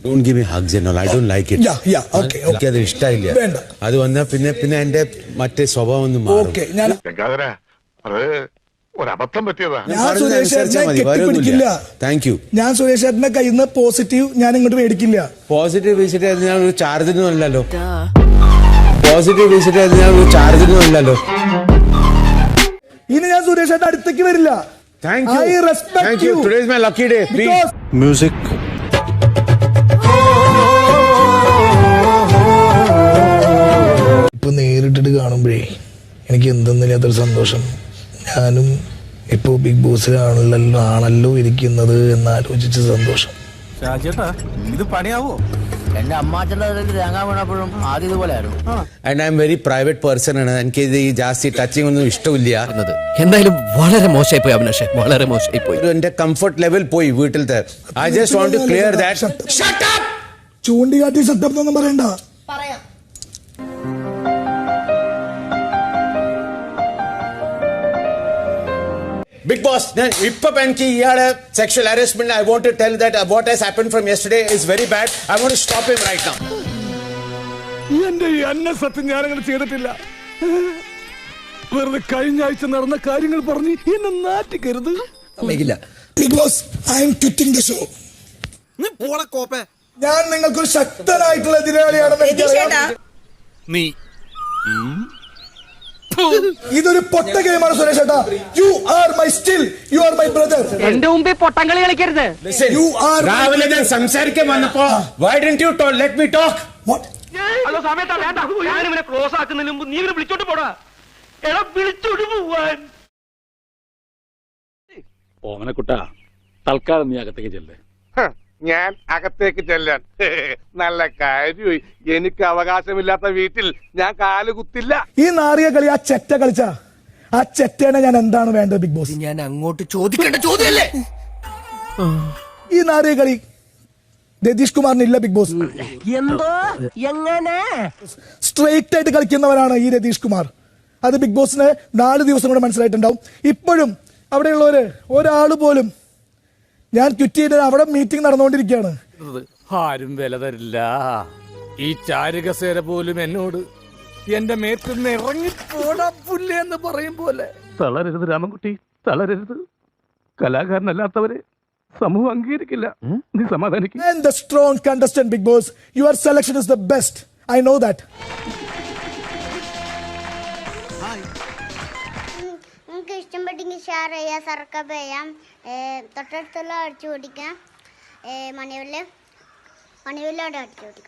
Don't give me hugs and all. I don't like it. Yeah, okay. എനിക്കത് ഇഷ്ടമില്ല. അത് വന്നാൽ പിന്നെ എന്റെ മറ്റേ സ്വഭാവം ഒന്ന് മാറും. ഒരബദ്ധം പറ്റിയതാ. Thank you. ഞാൻ സുരേഷ് ചേട്ടന്റെ കയ്യിൽ നിന്ന് പോസിറ്റീവ് ഞാൻ ഇങ്ങോട്ട് മേടിക്കില്ല. പോസിറ്റീവ് വിസിറ്റ് ഞാൻ ഒരു ചാർജിനും അല്ലല്ലോ. പോസിറ്റീവ് വിസിറ്റ് ഞാൻ ഒരു ചാർജിനും അല്ലല്ലോ. ഇനി ഞാൻ സുരേഷ് ചേട്ടൻ അടുത്തേക്ക് വരില്ല. Thank you. I respect you. Today is my lucky day. Please. Music. ഇപ്പൊ നേരിട്ടിട്ട് കാണുമ്പോഴേ എനിക്ക് എന്തെന്നില്ലാത്തൊരു സന്തോഷം. ഞാനും ഇപ്പോ ബിഗ് ബോസിലാണല്ലോ ഇരിക്കുന്നത് എന്നാലോചിച്ച സന്തോഷം. ഇത് പണിയാവോ? എന്റെ അമ്മാച്ചന്റെ തേങ്ങ വീണപ്പോഴും ആദ്യം ഇതുപോലെയായിരുന്നു. And I'm very private person ആണ്. എനിക്ക് ഇത് ഈ ജാസ്തി ടച്ചിങ് ഒന്നും ഇഷ്ടമില്ല. എന്തായാലും വളരെ മോശമായി പോയി അഭിലാഷേ, വളരെ മോശമായി പോയി. എന്റെ കംഫർട്ട് ലെവൽ പോയി വീട്ടിലത്തെ. I just want to clear that. Shut up. ചൂണ്ടിക്കാട്ടി ഷട്ടപ്പ് എന്നൊന്നും പറയണ്ട. പറയാം. Big Boss, ഇപ്പൊ എനിക്ക് ഇയാളെ sexual harassment I want to tell that what has happened from yesterday is very bad. I want to stop him right now. എന്റെ ഈ അന്നസത്യം ഞാനങ്ങനെ ചെയ്തിട്ടില്ല. വെറുതെ കഴിഞ്ഞ ആഴ്ച നടന്ന കാര്യങ്ങൾ പറഞ്ഞ് എന്നെ നാറ്റിക്കരുത്. Bigg Boss, I am quitting the show. ഞാൻ നിങ്ങൾക്കൊരു ശക്തനായിട്ടുള്ള എതിരാളിയാണെന്ന് എനിക്കറിയാം. നീ ഇതൊരു പൊട്ട ഗെയിമാണ് സുരേഷ് ചേട്ടാ. You are my still you are my brother. എന്റെ മുമ്പിൽ പൊട്ടങ്കളി കളിക്കരുത്. യു ആർ രാവിലെ ഞാൻ സംസാരിക്കാൻ വന്നപ്പോ why didn't you let me talk? What? Hello സമയത്താ വേണ്ട. ഞാനിവനെ ക്ലോസ് ആക്കുന്നതിന് മുമ്പ് നീ ഇവനെ വിളിച്ചോണ്ട് പോടാ. എടാ വിളിച്ചോണ്ട് പോവാൻ. ഓമനക്കുട്ടാ, തൽക്കാലം നീ അകത്തേക്ക് ചെല്ലേ. ഞാൻ അകത്തേക്ക് ചെല്ലാൻ നല്ല കാര്യമായി. എനിക്ക് അവകാശമില്ലാത്ത വീട്ടിൽ ഞാൻ കാല് കുത്തില്ല. ഈ നാറിയ കളി ആ ചെറ്റ കളിച്ച ആ ചെറ്റേനെ ഞാൻ എന്താണ് വേണ്ടത് ബിഗ് ബോസ്? ഞാൻ അങ്ങോട്ട് ചോദിക്കേണ്ട ചോദ്യമല്ലേ ഈ നാറിയ കളി രതീഷ് കുമാറിനില്ല ബിഗ് ബോസ്. എന്തോ എങ്ങനെ സ്ട്രെയിറ്റ് ആയിട്ട് കളിക്കുന്നവരാണ് ഈ രതീഷ് കുമാർ. അത് ബിഗ് ബോസിന് 4 ദിവസം കൂടെ മനസ്സിലായിട്ടുണ്ടാവും. ഇപ്പോഴും അവിടെയുള്ളവര് ഒരാൾ പോലും ഞാൻ ക്വിറ്റ് ചെയ്തത് അവിടെ മീറ്റിംഗ് നടന്നുകൊണ്ടിരിക്കുകയാണ്. ആരും വില തരില്ല. ഈ ചാരുകസേര പോലും എന്നോട് എന്റെ മേത്തുനിന്ന് ഇറങ്ങിപ്പോടാ പുല്ലേ എന്ന് പറയും പോലെ. തളരരുത് രാമൻകുട്ടി, തളരരുത്. കലാകാരനല്ലാത്തവരെ സമൂഹം അംഗീകരിക്കില്ല. നീ സമാധാനിക്കും. And the strong contestant Big Boss, your selection is the best. I know that. നിങ്ങൾക്ക് ഇഷ്ടപ്പെട്ടെങ്കിൽ ഷെയർ ചെയ്യുക, സബ്സ്ക്രൈബ് ചെയ്യാം, തൊട്ടടുത്തുള്ള അടിച്ചു പൊട്ടിക്കാം, മണിവില്ലോടെ അടിച്ചു പൊട്ടിക്കാം.